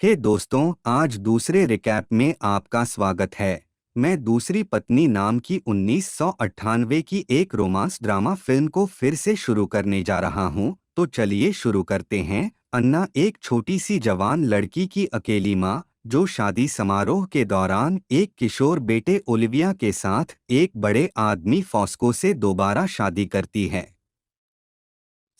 हे दोस्तों, आज दूसरे रिकैप में आपका स्वागत है। मैं दूसरी पत्नी नाम की 1998 की एक रोमांस ड्रामा फिल्म को फिर से शुरू करने जा रहा हूं। तो चलिए शुरू करते हैं। अन्ना एक छोटी सी जवान लड़की की अकेली माँ, जो शादी समारोह के दौरान एक किशोर बेटे ओलिविया के साथ एक बड़े आदमी फॉस्को से दोबारा शादी करती है।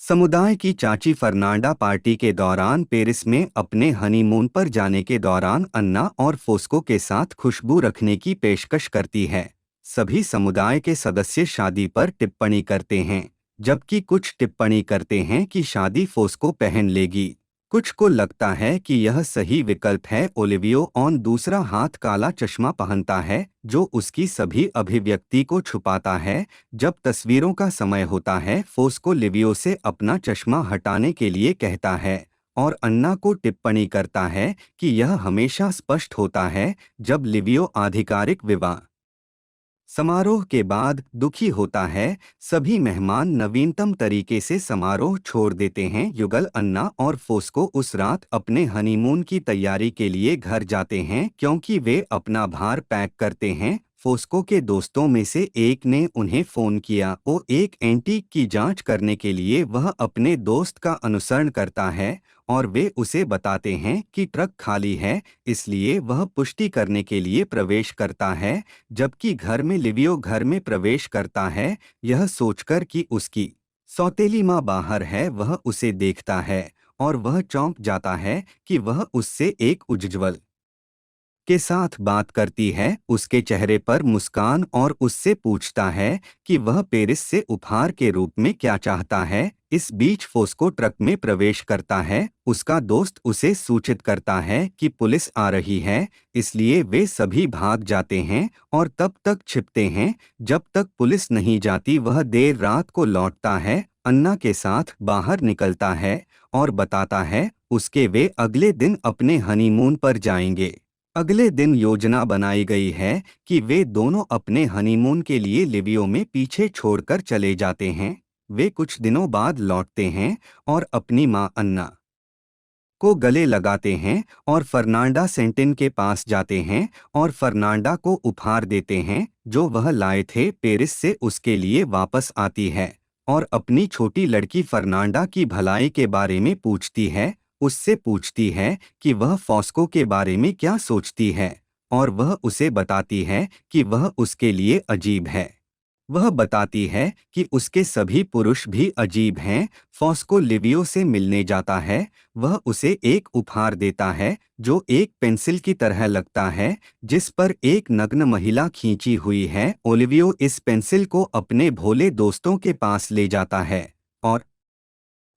समुदाय की चाची फर्नांडा पार्टी के दौरान पेरिस में अपने हनीमून पर जाने के दौरान अन्ना और फोस्को के साथ खुशबू रखने की पेशकश करती है। सभी समुदाय के सदस्य शादी पर टिप्पणी करते हैं, जबकि कुछ टिप्पणी करते हैं कि शादी फोस्को पहन लेगी। कुछ को लगता है कि यह सही विकल्प है। ओलिवियो ऑन दूसरा हाथ काला चश्मा पहनता है, जो उसकी सभी अभिव्यक्ति को छुपाता है। जब तस्वीरों का समय होता है, फोस्को लिवियो से अपना चश्मा हटाने के लिए कहता है और अन्ना को टिप्पणी करता है कि यह हमेशा स्पष्ट होता है जब लिवियो आधिकारिक विवाह समारोह के बाद दुखी होता है। सभी मेहमान नवीनतम तरीके से समारोह छोड़ देते हैं। युगल, अन्ना और फोस्को उस रात अपने हनीमून की तैयारी के लिए घर जाते हैं क्योंकि वे अपना भार पैक करते हैं। फोस्को के दोस्तों में से एक ने उन्हें फ़ोन किया। वो एक एंटीक की जांच करने के लिए वह अपने दोस्त का अनुसरण करता है और वे उसे बताते हैं कि ट्रक खाली है, इसलिए वह पुष्टि करने के लिए प्रवेश करता है। जबकि घर में लिवियो घर में प्रवेश करता है, यह सोचकर कि उसकी सौतेली माँ बाहर है। वह उसे देखता है और वह चौंक जाता है कि वह उससे एक उज्ज्वल के साथ बात करती है। उसके चेहरे पर मुस्कान और उससे पूछता है कि वह पेरिस से उपहार के रूप में क्या चाहता है। इस बीच फोस्को ट्रक में प्रवेश करता है। उसका दोस्त उसे सूचित करता है कि पुलिस आ रही है, इसलिए वे सभी भाग जाते हैं और तब तक छिपते हैं जब तक पुलिस नहीं जाती। वह देर रात को लौटता है, अन्ना के साथ बाहर निकलता है और बताता है उसके वे अगले दिन अपने हनीमून पर जाएंगे। अगले दिन योजना बनाई गई है कि वे दोनों अपने हनीमून के लिए लिवियो में पीछे छोड़कर चले जाते हैं। वे कुछ दिनों बाद लौटते हैं और अपनी मां अन्ना को गले लगाते हैं और फर्नांडा सेंटिन के पास जाते हैं और फर्नांडा को उपहार देते हैं जो वह लाए थे। पेरिस से उसके लिए वापस आती है और अपनी छोटी लड़की फर्नांडा की भलाई के बारे में पूछती है। उससे पूछती है कि वह फॉस्को के बारे में क्या सोचती है और वह उसे बताती है कि वह उसके लिए अजीब है। वह बताती है कि उसके सभी पुरुष भी अजीब हैं। फॉस्को लिवियो से मिलने जाता है। वह उसे एक उपहार देता है जो एक पेंसिल की तरह लगता है, जिस पर एक नग्न महिला खींची हुई है। ओलिवियो इस पेंसिल को अपने भोले दोस्तों के पास ले जाता है और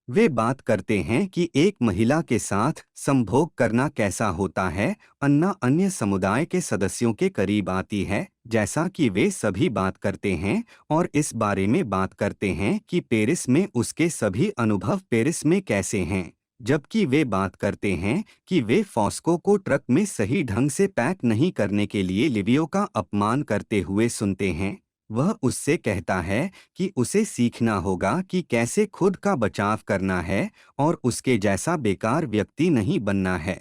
वे बात करते हैं कि एक महिला के साथ संभोग करना कैसा होता है। अन्ना अन्य समुदाय के सदस्यों के करीब आती है, जैसा कि वे सभी बात करते हैं और इस बारे में बात करते हैं कि पेरिस में उसके सभी अनुभव पेरिस में कैसे हैं। जबकि वे बात करते हैं कि वे फॉस्को को ट्रक में सही ढंग से पैक नहीं करने के लिए लिवियो का अपमान करते हुए सुनते हैं। वह उससे कहता है कि उसे सीखना होगा कि कैसे खुद का बचाव करना है और उसके जैसा बेकार व्यक्ति नहीं बनना है।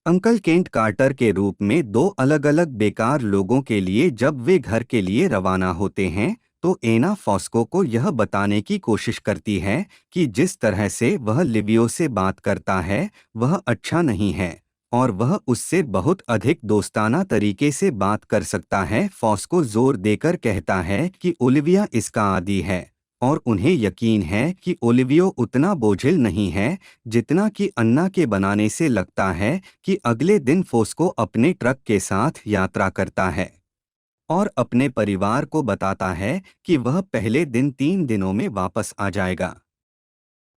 अंकल केंट कार्टर के रूप में दो अलग अलग बेकार लोगों के लिए जब वे घर के लिए रवाना होते हैं, तो एना फॉस्को को यह बताने की कोशिश करती है कि जिस तरह से वह लिवियो से बात करता है वह अच्छा नहीं है और वह उससे बहुत अधिक दोस्ताना तरीके से बात कर सकता है। फॉस्को जोर देकर कहता है कि ओलिविया इसका आदी है और उन्हें यकीन है कि ओलिवियो उतना बोझिल नहीं है जितना कि अन्ना के बनाने से लगता है। कि अगले दिन फोस्को अपने ट्रक के साथ यात्रा करता है और अपने परिवार को बताता है कि वह पहले दिन 3 दिनों में वापस आ जाएगा।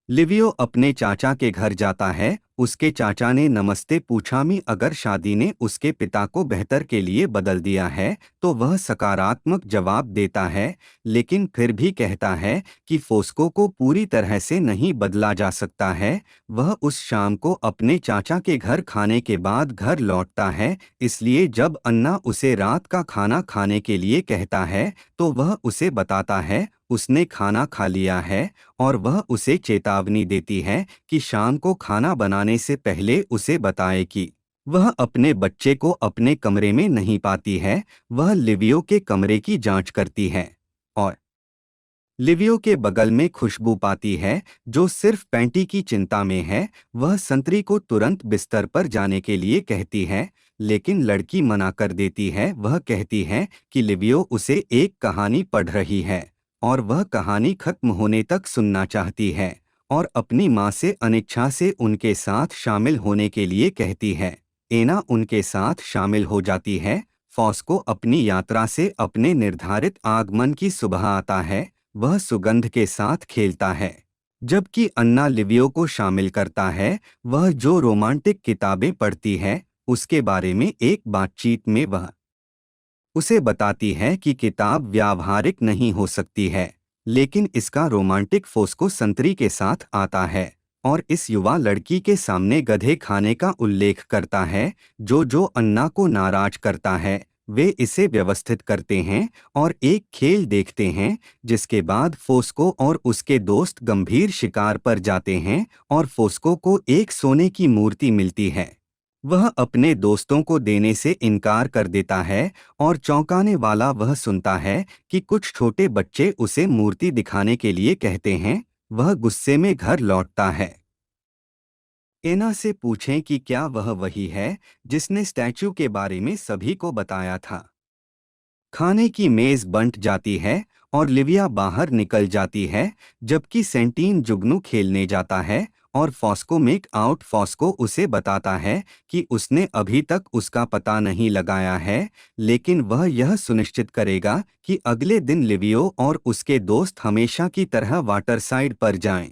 लिवियो अपने चाचा के घर जाता है। उसके चाचा ने नमस्ते पूछा। अगर शादी ने उसके पिता को बेहतर के लिए बदल दिया है तो वह सकारात्मक जवाब देता है, लेकिन फिर भी कहता है कि फोस्को को पूरी तरह से नहीं बदला जा सकता है। वह उस शाम को अपने चाचा के घर खाने के बाद घर लौटता है, इसलिए जब अन्ना उसे रात का खाना खाने के लिए कहता है तो वह उसे बताता है उसने खाना खा लिया है और वह उसे चेतावनी देती है कि शाम को खाना बनाने जाने से पहले उसे बताए कि वह अपने बच्चे को अपने कमरे में नहीं पाती है। वह लिवियो के कमरे की जांच करती है और लिवियो के बगल में खुशबू पाती है, जो सिर्फ पैंटी की चिंता में है। वह संतरी को तुरंत बिस्तर पर जाने के लिए कहती है, लेकिन लड़की मना कर देती है। वह कहती है कि लिवियो उसे एक कहानी पढ़ रही है और वह कहानी खत्म होने तक सुनना चाहती है और अपनी माँ से अनिच्छा से उनके साथ शामिल होने के लिए कहती है। एना उनके साथ शामिल हो जाती है। फॉस्को अपनी यात्रा से अपने निर्धारित आगमन की सुबह आता है। वह सुगंध के साथ खेलता है, जबकि अन्ना लिवियो को शामिल करता है। वह जो रोमांटिक किताबें पढ़ती है, उसके बारे में एक बातचीत में वह उसे बताती है कि किताब व्यावहारिक नहीं हो सकती है, लेकिन इसका रोमांटिक फोस्को संतरी के साथ आता है और इस युवा लड़की के सामने गधे खाने का उल्लेख करता है, जो अन्ना को नाराज करता है। वे इसे व्यवस्थित करते हैं और एक खेल देखते हैं, जिसके बाद फोस्को और उसके दोस्त गंभीर शिकार पर जाते हैं और फोस्को को एक सोने की मूर्ति मिलती है। वह अपने दोस्तों को देने से इनकार कर देता है और चौंकाने वाला वह सुनता है कि कुछ छोटे बच्चे उसे मूर्ति दिखाने के लिए कहते हैं। वह गुस्से में घर लौटता है। एना से पूछें कि क्या वह वही है जिसने स्टैचू के बारे में सभी को बताया था। खाने की मेज बंट जाती है और लिविया बाहर निकल जाती है, जबकि सेंटीन जुगनू खेलने जाता है और फॉस्को मेक आउट फॉस्को उसे बताता है कि उसने अभी तक उसका पता नहीं लगाया है, लेकिन वह यह सुनिश्चित करेगा कि अगले दिन लिवियो और उसके दोस्त हमेशा की तरह वाटरसाइड पर जाएं।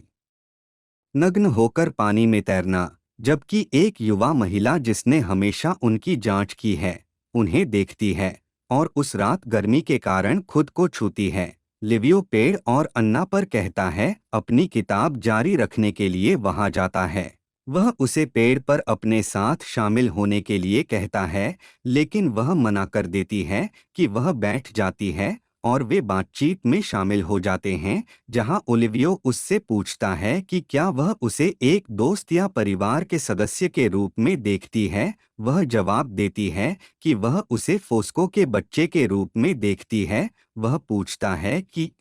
नग्न होकर पानी में तैरना, जबकि एक युवा महिला जिसने हमेशा उनकी जांच की है, उन्हें देखती है और उस रात गर्मी के कारण खुद को छूती है। लिवियो पेड़ और अन्ना पर कहता है, अपनी किताब जारी रखने के लिए वहां जाता है। वह उसे पेड़ पर अपने साथ शामिल होने के लिए कहता है, लेकिन वह मना कर देती है कि वह बैठ जाती है और वे बातचीत में शामिल हो जाते हैं, जहां ओलिवियो उससे पूछता है कि क्या वह उसे एक दोस्त या परिवार के सदस्य के रूप में देखती है। वह जवाब देती है कि वह उसे फोस्को के बच्चे के रूप में देखती है। वह पूछता है कि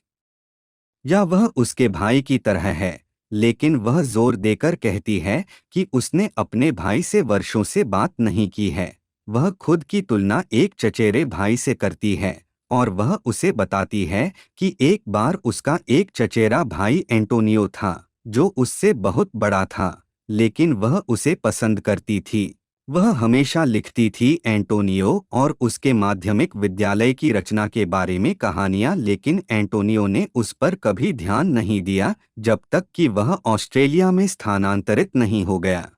या वह उसके भाई की तरह है, लेकिन वह जोर देकर कहती है कि उसने अपने भाई से वर्षों से बात नहीं की है। वह खुद की तुलना एक चचेरे भाई से करती है और वह उसे बताती है कि एक बार उसका एक चचेरा भाई एंटोनियो था, जो उससे बहुत बड़ा था, लेकिन वह उसे पसंद करती थी। वह हमेशा लिखती थी एंटोनियो और उसके माध्यमिक विद्यालय की रचना के बारे में कहानियां, लेकिन एंटोनियो ने उस पर कभी ध्यान नहीं दिया जब तक कि वह ऑस्ट्रेलिया में स्थानांतरित नहीं हो गया।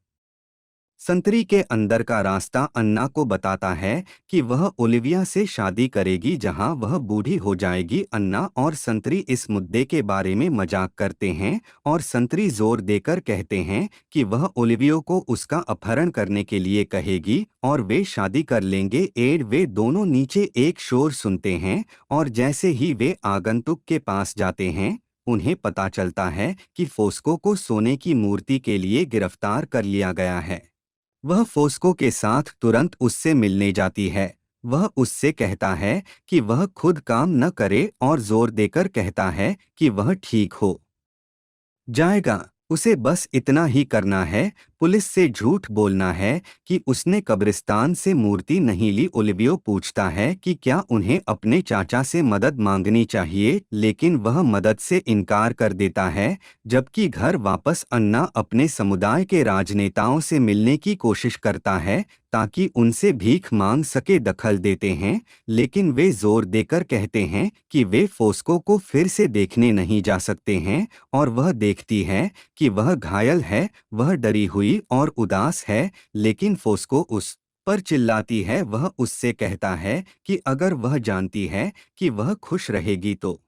संतरी के अंदर का रास्ता अन्ना को बताता है कि वह ओलिविया से शादी करेगी जहां वह बूढ़ी हो जाएगी। अन्ना और संतरी इस मुद्दे के बारे में मजाक करते हैं और संतरी जोर देकर कहते हैं कि वह ओलिवियो को उसका अपहरण करने के लिए कहेगी और वे शादी कर लेंगे। वे दोनों नीचे एक शोर सुनते हैं और जैसे ही वे आगंतुक के पास जाते हैं, उन्हें पता चलता है कि फोस्को को सोने की मूर्ति के लिए गिरफ्तार कर लिया गया है। वह फोस्को के साथ तुरंत उससे मिलने जाती है। वह उससे कहता है कि वह खुद काम न करे और जोर देकर कहता है कि वह ठीक हो जाएगा। उसे बस इतना ही करना है, पुलिस से झूठ बोलना है कि उसने कब्रिस्तान से मूर्ति नहीं ली। ओलिवियो पूछता है कि क्या उन्हें अपने चाचा से मदद मांगनी चाहिए, लेकिन वह मदद से इनकार कर देता है। जबकि घर वापस अन्ना अपने समुदाय के राजनेताओं से मिलने की कोशिश करता है ताकि उनसे भीख मांग सके। दखल देते हैं, लेकिन वे जोर देकर कहते हैं कि वे फोस्को को फिर से देखने नहीं जा सकते हैं और वह देखती है कि वह घायल है। वह डरी हुई और उदास है, लेकिन फोस्को उस पर चिल्लाती है। वह उससे कहता है कि अगर वह जानती है कि वह खुश रहेगी तो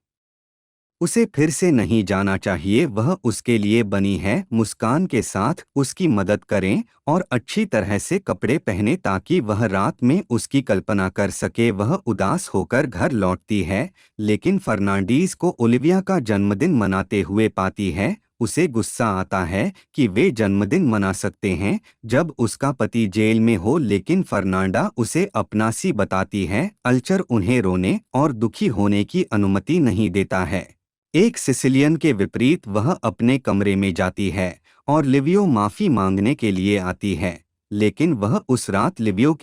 उसे फिर से नहीं जाना चाहिए। वह उसके लिए बनी है। मुस्कान के साथ उसकी मदद करें और अच्छी तरह से कपड़े पहने ताकि वह रात में उसकी कल्पना कर सके। वह उदास होकर घर लौटती है, लेकिन फर्नांडीज को ओलिविया का जन्मदिन मनाते हुए पाती है उसे गुस्सा आता है कि वे जन्मदिन मना सकते हैं जब उसका पति जेल में हो, लेकिन फर्नांडा उसे अपनासी बताती है। अल्चर उन्हें रोने और दुखी होने की अनुमति नहीं देता है। एक सिसिलियन के विपरीत वह अपने कमरे में जाती है और लिवियो माफी मांगने के लिए आती है, लेकिन वह उस रात लिवियो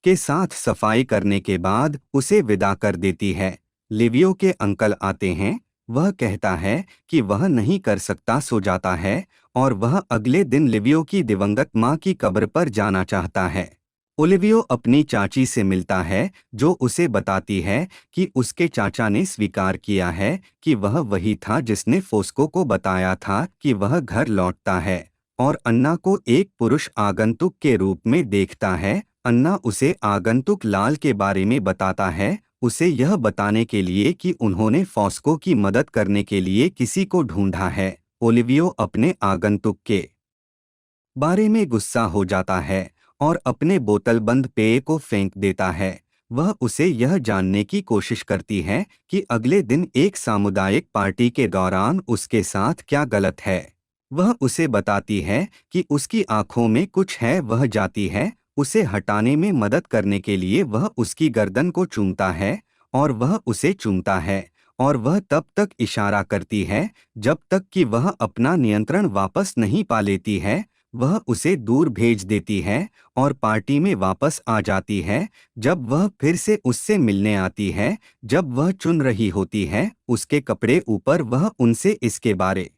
के साथ सफाई करने के बाद उसे विदा कर देती है। लिवियो के अंकल आते हैं। वह कहता है कि वह नहीं कर सकता, सो जाता है और वह अगले दिन लिवियो की दिवंगत मां की कब्र पर जाना चाहता है। ओलिवियो अपनी चाची से मिलता है, जो उसे बताती है कि उसके चाचा ने स्वीकार किया है कि वह वही था जिसने फोस्को को बताया था कि वह घर लौटता है, और अन्ना को एक पुरुष आगंतुक के रूप में देखता है। अन्ना उसे आगंतुक लाल के बारे में बताता है, उसे यह बताने के लिए कि उन्होंने फोस्को की मदद करने के लिए किसी को ढूंढा है। ओलिवियो अपने आगंतुक के बारे में गुस्सा हो जाता है और अपने बोतलबंद पेय को फेंक देता है। वह उसे यह जानने की कोशिश करती है कि अगले दिन एक सामुदायिक पार्टी के दौरान उसके साथ क्या गलत है। वह उसे बताती है कि उसकी आंखों में कुछ है। वह जाती है, उसे हटाने में मदद करने के लिए वह उसकी गर्दन को चूमता है और वह उसे चूमता है, और वह तब तक इशारा करती है जब तक कि वह अपना नियंत्रण वापस नहीं पा लेती है। वह उसे दूर भेज देती है और पार्टी में वापस आ जाती है। जब वह फिर से उससे मिलने आती है, जब वह चुन रही होती है उसके कपड़े ऊपर, वह उनसे इसके बारे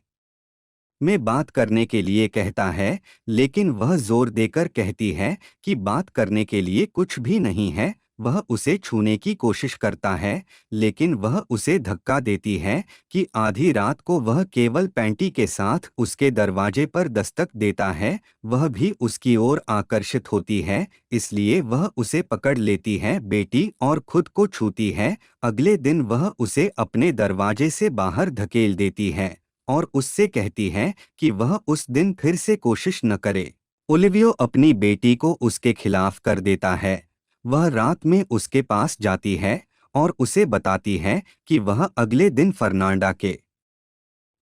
में बात करने के लिए कहता है, लेकिन वह जोर देकर कहती है कि बात करने के लिए कुछ भी नहीं है। वह उसे छूने की कोशिश करता है, लेकिन वह उसे धक्का देती है कि आधी रात को वह केवल पैंटी के साथ उसके दरवाजे पर दस्तक देता है। वह भी उसकी ओर आकर्षित होती है, इसलिए वह उसे पकड़ लेती है बेटी और खुद को छूती है। अगले दिन वह उसे अपने दरवाजे से बाहर धकेल देती है और उससे कहती है कि वह उस दिन फिर से कोशिश न करे। ओलिवियो अपनी बेटी को उसके खिलाफ कर देता है। वह रात में उसके पास जाती है और उसे बताती है कि वह अगले दिन फर्नांडा के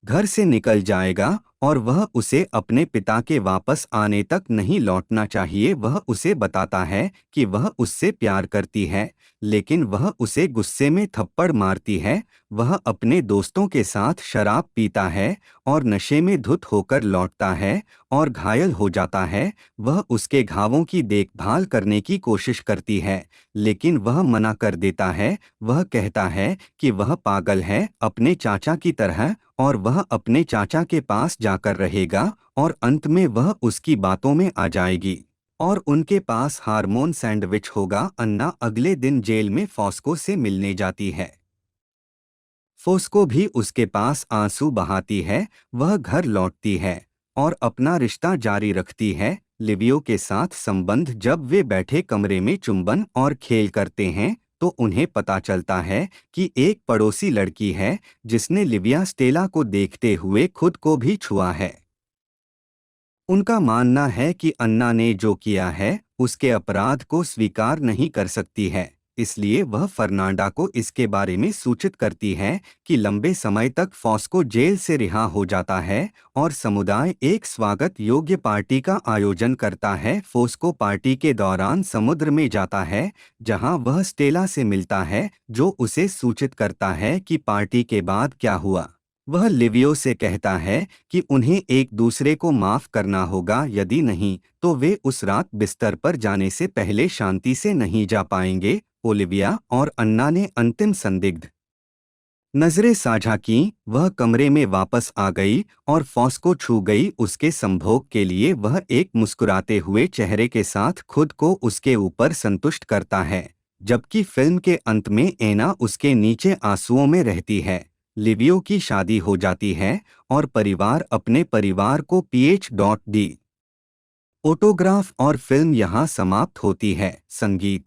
घर से निकल जाएगा और वह उसे अपने पिता के वापस आने तक नहीं लौटना चाहिए। वह उसे बताता है कि वह उससे प्यार करती है, लेकिन वह उसे गुस्से में थप्पड़ मारती है। वह अपने दोस्तों के साथ शराब पीता है और नशे में धुत होकर लौटता है और घायल हो जाता है। वह उसके घावों की देखभाल करने की कोशिश करती है, लेकिन वह मना कर देता है। वह कहता है कि वह पागल है अपने चाचा की तरह, और वह अपने चाचा के पास जाकर रहेगा और अंत में वह उसकी बातों में आ जाएगी और उनके पास हार्मोन सैंडविच होगा। अन्ना अगले दिन जेल में फोस्को से मिलने जाती है। फोस्को भी उसके पास आंसू बहाती है। वह घर लौटती है और अपना रिश्ता जारी रखती है लिवियो के साथ संबंध। जब वे बैठे कमरे में चुंबन और खेल करते हैं तो उन्हें पता चलता है कि एक पड़ोसी लड़की है जिसने लिविया स्टेला को देखते हुए खुद को भी छुआ है। उनका मानना है कि अन्ना ने जो किया है उसके अपराध को स्वीकार नहीं कर सकती है, इसलिए वह फर्नांडा को इसके बारे में सूचित करती है कि लंबे समय तक फोस्को जेल से रिहा हो जाता है और समुदाय एक स्वागत योग्य पार्टी का आयोजन करता है। फोस्को पार्टी के दौरान समुद्र में जाता है, जहां वह स्टेला से मिलता है, जो उसे सूचित करता है कि पार्टी के बाद क्या हुआ। वह लिवियो से कहता है कि उन्हें एक दूसरे को माफ करना होगा, यदि नहीं तो वे उस रात बिस्तर पर जाने से पहले शांति से नहीं जा पाएंगे। ओलिविया और अन्ना ने अंतिम संदिग्ध नजरें साझा की। वह कमरे में वापस आ गई और फोस्को छू गई। उसके संभोग के लिए वह एक मुस्कुराते हुए चेहरे के साथ खुद को उसके ऊपर संतुष्ट करता है, जबकि फिल्म के अंत में एना उसके नीचे आंसुओं में रहती है। लिवियो की शादी हो जाती है और परिवार अपने परिवार को PhD ऑटोग्राफ और फिल्म यहाँ समाप्त होती है। संगीत